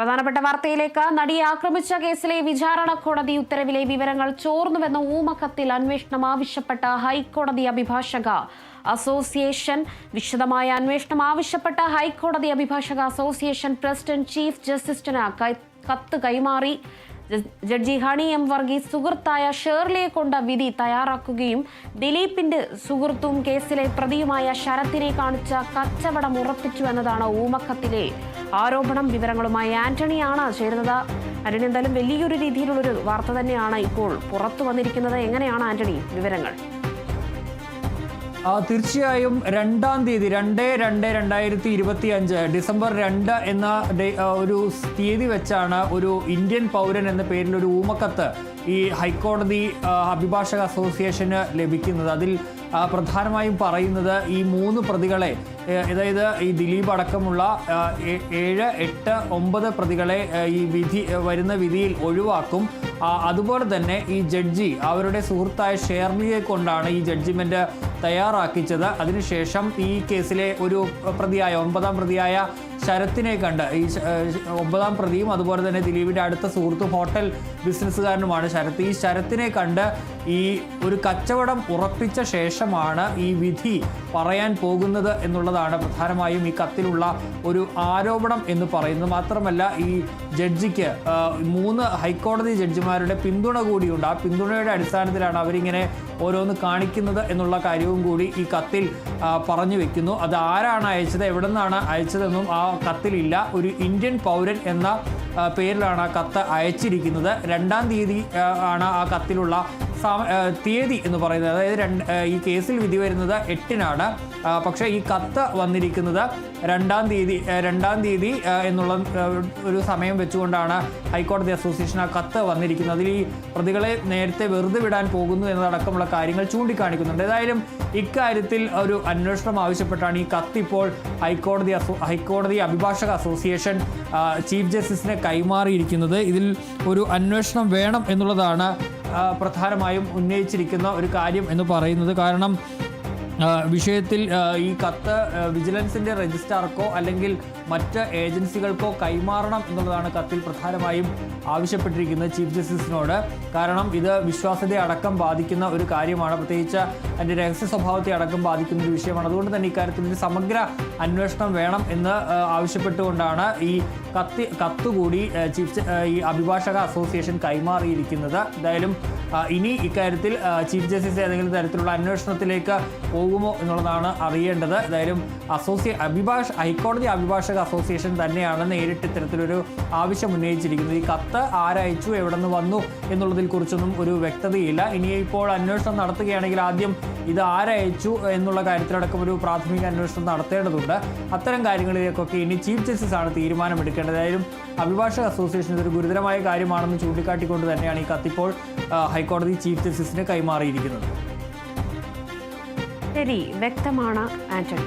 പ്രധാനപ്പെട്ട വാർത്തയിലേക്ക്. നടിയെ ആക്രമിച്ച കേസിലെ വിചാരണ കോടതി ഉത്തരവിലെ വിവരങ്ങൾ ചോർന്നുവെന്ന ഊമക്കത്തിൽ അന്വേഷണം ആവശ്യപ്പെട്ട ഹൈക്കോടതി അഭിഭാഷക അസോസിയേഷൻ. വിശദമായ അന്വേഷണം ആവശ്യപ്പെട്ട ഹൈക്കോടതി അഭിഭാഷക അസോസിയേഷൻ പ്രസിഡന്റ് ചീഫ് ജസ്റ്റിസിന് കത്ത് കൈമാറി. ജഡ്ജി ഹണി എം വർഗീസ് സുഹൃത്തായ ഷേർലിയെ കൊണ്ട് വിധി തയ്യാറാക്കുകയും ദിലീപിന്റെ സുഹൃത്തും കേസിലെ പ്രതിയുമായ ശരത്തിനെ കാണിച്ച കച്ചവടം ഉറപ്പിച്ചു എന്നതാണ് ഊമക്കത്തിലെ ആരോപണം. വിവരങ്ങളുമായി ആന്റണിയാണ് ചേരുന്നത്. ആന്റണി, എന്തായാലും വലിയൊരു രീതിയിലുള്ളൊരു വാർത്ത തന്നെയാണ് ഇപ്പോൾ പുറത്തു വന്നിരിക്കുന്നത്. എങ്ങനെയാണ് ആന്റണി വിവരങ്ങൾ? തീർച്ചയായും 2-ാം തീയതി 2/2/2025 ഡിസംബർ 2 എന്ന ഒരു തീയതി വെച്ചാണ് ഒരു ഇന്ത്യൻ പൗരൻ എന്ന പേരിൽ ഒരു ഊമക്കത്ത് ഈ ഹൈക്കോടതി അഭിഭാഷക അസോസിയേഷന് ലഭിക്കുന്നത്. അതിൽ പ്രധാനമായും പറയുന്നത് ഈ 3 പ്രതികളെ, അതായത് ഈ ദിലീപ് അടക്കമുള്ള 7, 8, 9 പ്രതികളെ ഈ വരുന്ന വിധിയിൽ ഒഴിവാക്കും. അതുപോലെ തന്നെ ഈ ജഡ്ജി അവരുടെ സുഹൃത്തായ ഷേർലിയെ കൊണ്ടാണ് ഈ ജഡ്ജിമെന്റ് തയ്യാറാക്കിച്ചത്. അതിനുശേഷം ഈ കേസിലെ ഒരു പ്രതിയായ 9-ാം പ്രതിയായ ശരത്തിനെ കണ്ട്, ഈ 9-ാം പ്രതിയും അതുപോലെ തന്നെ ദിലീപിന്റെ അടുത്ത സുഹൃത്തും ഹോട്ടൽ ബിസിനസ്സുകാരനുമാണ് ശരത്ത്. ഈ ശരത്തിനെ കണ്ട് ഈ ഒരു കച്ചവടം ഉറപ്പിച്ച ശേഷമാണ് ഈ വിധി പറയാൻ പോകുന്നത് എന്നുള്ളതാണ് പ്രധാനമായും ഈ കത്തിലുള്ള ഒരു ആരോപണം എന്ന് പറയുന്നത്. മാത്രമല്ല ഈ ജഡ്ജിക്ക് 3 ഹൈക്കോടതി ജഡ്ജിമാരുടെ പിന്തുണ കൂടിയുണ്ട്. ആ പിന്തുണയുടെ അടിസ്ഥാനത്തിലാണ് അവരിങ്ങനെ ഓരോന്ന് കാണിക്കുന്നത് എന്നുള്ള കാര്യവും കൂടി ഈ കത്തിൽ പറഞ്ഞു വെക്കുന്നു. അത് ആരാണ് അയച്ചത്, എവിടെ നിന്നാണ് അയച്ചതെന്നും ആ കത്തിലില്ല. ഒരു ഇന്ത്യൻ പൗരൻ എന്ന പേരിലാണ് ആ കത്ത് അയച്ചിരിക്കുന്നത്. 2-ാം തീയതി ആണ് ആ കത്തിലുള്ള തീയതി എന്ന് പറയുന്നത്. അതായത് ഈ കേസിൽ വിധി വരുന്നത് 8-നാണ്. പക്ഷേ ഈ കത്ത് വന്നിരിക്കുന്നത് 2-ാം തീയതി എന്നുള്ള ഒരു സമയം വെച്ചുകൊണ്ടാണ് ഹൈക്കോടതി അസോസിയേഷൻ ആ കത്ത് വന്നിരിക്കുന്നത്. അതിൽ ഈ പ്രതികളെ നേരത്തെ വെറുതെ വിടാൻ പോകുന്നു എന്നതടക്കമുള്ള കാര്യങ്ങൾ ചൂണ്ടിക്കാണിക്കുന്നുണ്ട്. ഏതായാലും ഇക്കാര്യത്തിൽ ഒരു അന്വേഷണം ആവശ്യപ്പെട്ടാണ് ഈ കത്ത് ഇപ്പോൾ ഹൈക്കോടതി അഭിഭാഷക അസോസിയേഷൻ ചീഫ് ജസ്റ്റിസിനെ കൈമാറിയിരിക്കുന്നത്. ഇതിൽ ഒരു അന്വേഷണം വേണം എന്നുള്ളതാണ് പ്രധാനമായും ഉന്നയിച്ചിരിക്കുന്ന ഒരു കാര്യം എന്ന് പറയുന്നത്. കാരണം വിഷയത്തിൽ ഈ കത്ത് വിജിലൻസിൻ്റെ രജിസ്ട്രാർക്കോ അല്ലെങ്കിൽ മറ്റ് ഏജൻസികൾക്കോ കൈമാറണം എന്നുള്ളതാണ് കത്തിൽ പ്രധാനമായും ആവശ്യപ്പെട്ടിരിക്കുന്നത് ചീഫ് ജസ്റ്റിസിനോട്. കാരണം ഇത് വിശ്വാസ്യതയെ അടക്കം ബാധിക്കുന്ന ഒരു കാര്യമാണ്, പ്രത്യേകിച്ച് അതിൻ്റെ രഹസ്യ സ്വഭാവത്തെ അടക്കം ബാധിക്കുന്ന ഒരു വിഷയമാണ്. അതുകൊണ്ട് തന്നെ ഇക്കാര്യത്തിൽ ഒരു സമഗ്ര അന്വേഷണം വേണം എന്ന് ആവശ്യപ്പെട്ടുകൊണ്ടാണ് ഈ കത്തുകൂടി ഈ അഭിഭാഷക അസോസിയേഷൻ കൈമാറിയിരിക്കുന്നത്. എന്തായാലും ഇനി ഇക്കാര്യത്തിൽ ചീഫ് ജസ്റ്റിസ് ഏതെങ്കിലും തരത്തിലുള്ള അന്വേഷണത്തിലേക്ക് പോകുമോ എന്നുള്ളതാണ് അറിയേണ്ടത്. എന്തായാലും ഹൈക്കോടതി അഭിഭാഷക അസോസിയേഷൻ തന്നെയാണ് നേരിട്ട് ഇത്തരത്തിലൊരു ആവശ്യം ഉന്നയിച്ചിരിക്കുന്നത്. ഈ കത്ത് ആരയച്ചു, എവിടെ നിന്ന് വന്നു എന്നുള്ളതിൽ കുറിച്ചൊന്നും ഒരു വ്യക്തതയില്ല. ഇനി ഇപ്പോൾ അന്വേഷണം നടത്തുകയാണെങ്കിൽ ആദ്യം ഇത് ആരയച്ചു എന്നുള്ള കാര്യത്തിലടക്കം ഒരു പ്രാഥമിക അന്വേഷണം നടത്തേണ്ടതുണ്ട്. അത്തരം കാര്യങ്ങളിലേക്കൊക്കെ ഇനി ചീഫ് ജസ്റ്റിസ് ആണ് തീരുമാനമെടുക്കേണ്ടത്. ഏതായാലും അഭിഭാഷക അസോസിയേഷൻ ഇതൊരു ഗുരുതരമായ കാര്യമാണെന്ന് ചൂണ്ടിക്കാട്ടിക്കൊണ്ട് തന്നെയാണ് ഈ കത്തിപ്പോൾ ഹൈക്കോടതി ചീഫ് ജസ്റ്റിസിന് കൈമാറിയിരിക്കുന്നത്. ശരി, വ്യക്തമാണ് ആന്റണി.